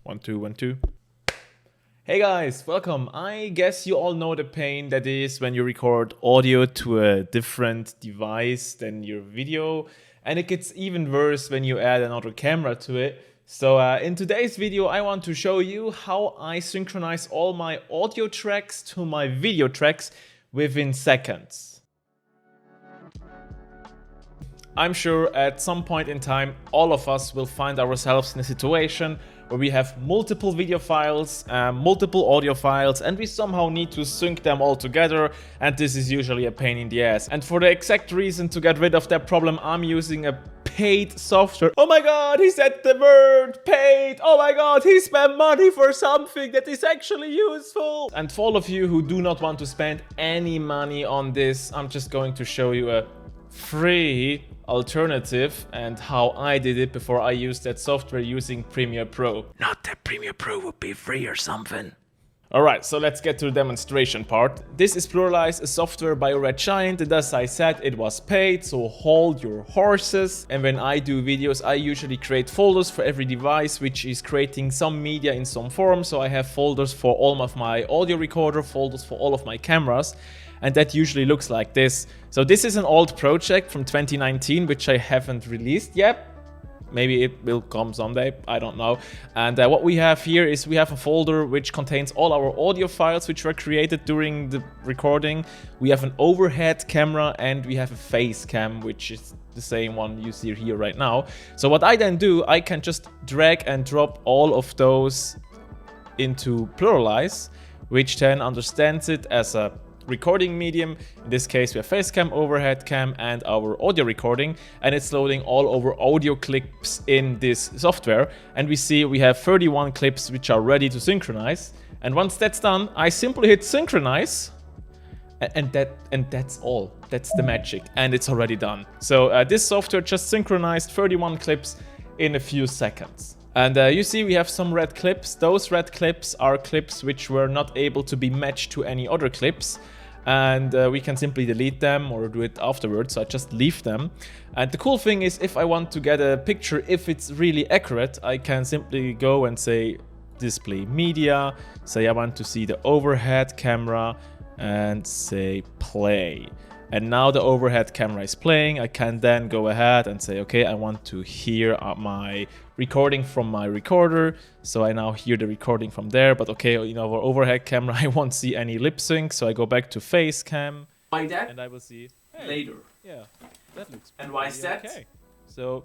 1, 2, 1, 2. Hey guys, welcome. I guess you all know the pain that is when you record audio to a different device than your video. And it gets even worse when you add another camera to it. So in today's video, I want to show you how I synchronize all my audio tracks to my video tracks within seconds. I'm sure at some point in time, all of us will find ourselves in a situation where we have multiple video files, multiple audio files, and we somehow need to sync them all together, and this is usually a pain in the ass. And for the exact reason to get rid of that problem, I'm using a paid software. Oh my god, he said the word paid! Oh my god, he spent money for something that is actually useful! And for all of you who do not want to spend any money on this, I'm just going to show you a free alternative and how I did it before I used that software using Premiere Pro. Not that Premiere Pro would be free or something. Alright, so let's get to the demonstration part. This is PluralEyes, a software by a red giant, and as I said, it was paid, so hold your horses. And when I do videos, I usually create folders for every device which is creating some media in some form. So I have folders for all of my audio recorder, folders for all of my cameras. And that usually looks like this. So this is an old project from 2019, which I haven't released yet. Maybe it will come someday, I don't know. And what we have here is we have a folder which contains all our audio files which were created during the recording. We have an overhead camera and we have a face cam, which is the same one you see here right now. So what I then do, I can just drag and drop all of those into PluralEyes, which then understands it as a recording medium. In this case we have face cam, overhead cam, and our audio recording, and it's loading all our audio clips in this software. And we see we have 31 clips which are ready to synchronize, and once that's done, I simply hit synchronize, and that's all. That's the magic, and it's already done. So this software just synchronized 31 clips in a few seconds. And you see we have some red clips. Those red clips are clips which were not able to be matched to any other clips. And we can simply delete them or do it afterwards, so I just leave them. And the cool thing is, if I want to get a picture, if it's really accurate, I can simply go and say display media, say I want to see the overhead camera, and say play. And now the overhead camera is playing. I can then go ahead and say, okay, I want to hear my recording from my recorder. So I now hear the recording from there, but okay, you know, our overhead camera, I won't see any lip sync. So I go back to face cam. Why that? And I will see Later. Yeah, that looks And why is that? okay. So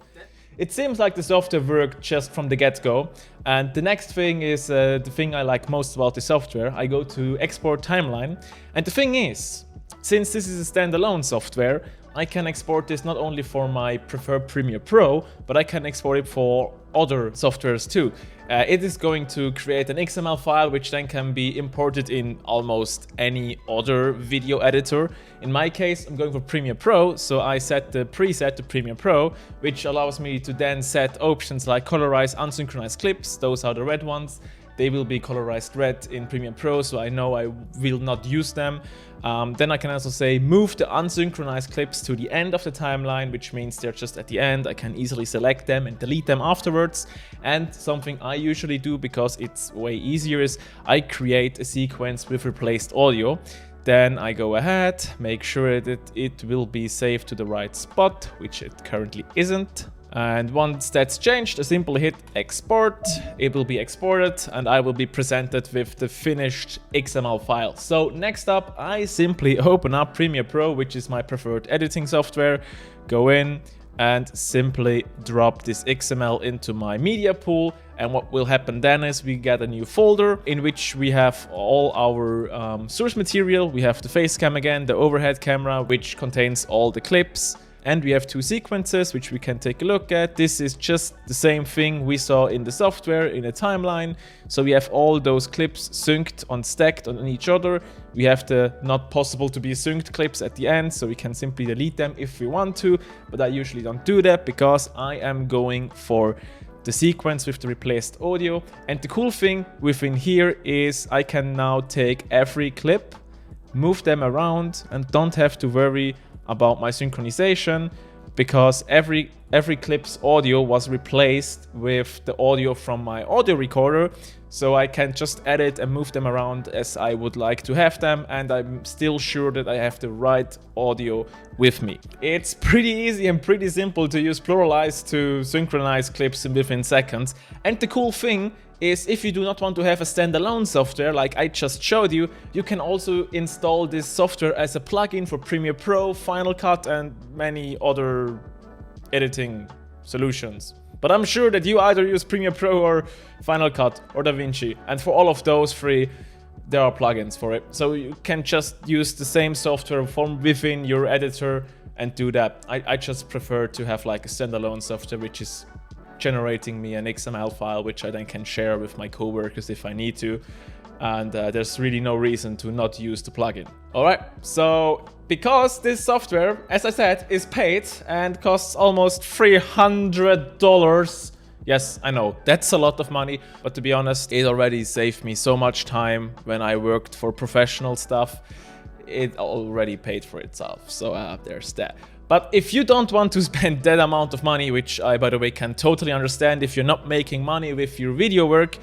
it seems like the software worked just from the get-go. And the next thing is the thing I like most about the software. I go to export timeline. And the thing is, since this is a standalone software, I can export this not only for my preferred Premiere Pro, but I can export it for other softwares too. It is going to create an XML file which then can be imported in almost any other video editor. In my case, I'm going for Premiere Pro, so I set the preset to Premiere Pro, which allows me to then set options like colorize unsynchronized clips. Those are the red ones. They will be colorized red in Premiere Pro, so I know I will not use them. Then I can also say move the unsynchronized clips to the end of the timeline, which means they're just at the end. I can easily select them and delete them afterwards. And something I usually do, because it's way easier, is I create a sequence with replaced audio. Then I go ahead, make sure that it will be saved to the right spot, which it currently isn't. And once that's changed, I simply hit export. It will be exported and I will be presented with the finished XML file. So next up, I simply open up Premiere Pro, which is my preferred editing software, go in and simply drop this XML into my media pool. And what will happen then is we get a new folder in which we have all our source material. We have the face cam again, the overhead camera, which contains all the clips. And we have two sequences which we can take a look at. This is just the same thing we saw in the software in a timeline. So we have all those clips synced on stacked on each other. We have the not possible to be synced clips at the end, so we can simply delete them if we want to, but I usually don't do that because I am going for the sequence with the replaced audio. And the cool thing within here is I can now take every clip, move them around, and don't have to worry about my synchronization, because every every clip's audio was replaced with the audio from my audio recorder, so I can just edit and move them around as I would like to have them, and I'm still sure that I have the right audio with me. It's pretty easy and pretty simple to use PluralEyes to synchronize clips within seconds, and the cool thing is, if you do not want to have a standalone software like I just showed you, you can also install this software as a plugin for Premiere Pro, Final Cut and many other editing solutions. But I'm sure that you either use Premiere Pro or Final Cut or DaVinci, and for all of those three there are plugins for it. So you can just use the same software from within your editor and do that. I just prefer to have like a standalone software which is generating me an XML file which I then can share with my coworkers if I need to, and there's really no reason to not use the plugin. Alright, so because this software, as I said, is paid and costs almost $300, yes, I know, that's a lot of money, but to be honest, it already saved me so much time when I worked for professional stuff. It already paid for itself, so there's that. But if you don't want to spend that amount of money, which I, by the way, can totally understand if you're not making money with your video work,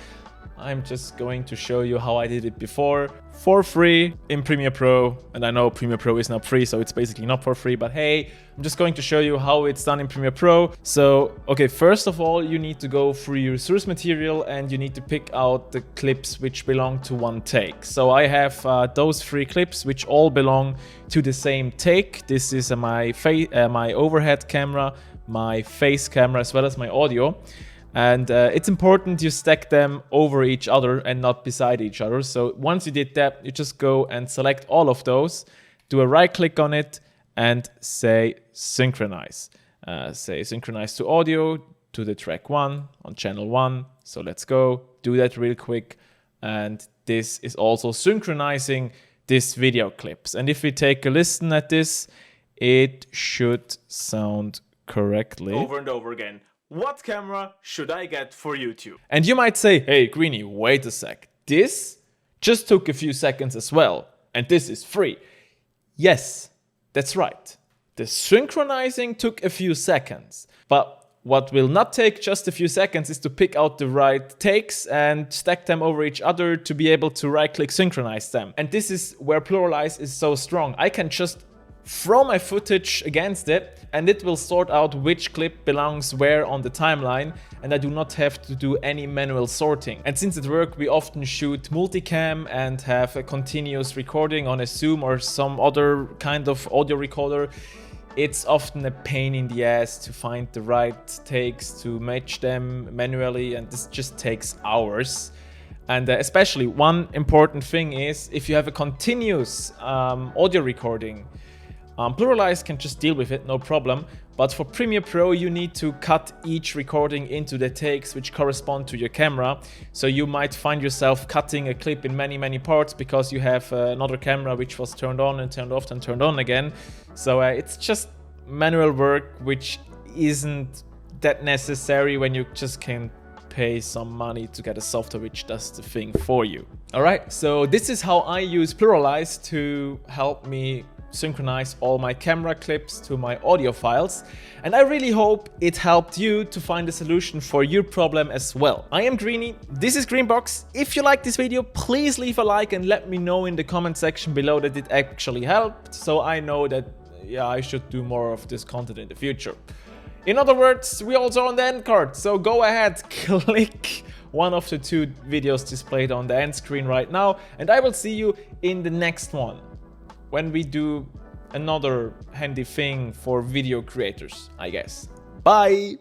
I'm just going to show you how I did it before for free in Premiere Pro. And I know Premiere Pro is not free, so it's basically not for free, but hey, I'm just going to show you how it's done in Premiere Pro. So, okay, first of all, you need to go through your source material and you need to pick out the clips which belong to one take. So I have those 3 clips which all belong to the same take. This is my overhead camera, my face camera, as well as my audio. And it's important you stack them over each other and not beside each other. So once you did that, you just go and select all of those, do a right click on it and say synchronize. Say synchronize to audio, to the track 1 on channel 1. So let's go, do that real quick. And this is also synchronizing this video clips. And if we take a listen at this, it should sound correctly. Over and over again. What camera should I get for YouTube? And you might say, hey Greenie, wait a sec. This just took a few seconds as well. And this is free. Yes, that's right. The synchronizing took a few seconds. But what will not take just a few seconds is to pick out the right takes and stack them over each other to be able to right-click synchronize them. And this is where PluralEyes is so strong. I can just throw my footage against it and it will sort out which clip belongs where on the timeline, and I do not have to do any manual sorting. And since at work we often shoot multicam and have a continuous recording on a Zoom or some other kind of audio recorder, it's often a pain in the ass to find the right takes to match them manually, and this just takes hours. And especially one important thing is, if you have a continuous audio recording, PluralEyes can just deal with it, no problem. But for Premiere Pro, you need to cut each recording into the takes which correspond to your camera. So you might find yourself cutting a clip in many parts because you have another camera which was turned on and turned off and turned on again. So it's just manual work which isn't that necessary when you just can pay some money to get a software which does the thing for you. Alright, so this is how I use PluralEyes to help me synchronize all my camera clips to my audio files, and I really hope it helped you to find a solution for your problem as well. I am Greenie, this is Greenbox. If you like this video, please leave a like and let me know in the comment section below that it actually helped, so I know that I should do more of this content in the future. In other words, we also on the end card, so go ahead, click one of the 2 videos displayed on the end screen right now, and I will see you in the next one, when we do another handy thing for video creators, I guess. Bye!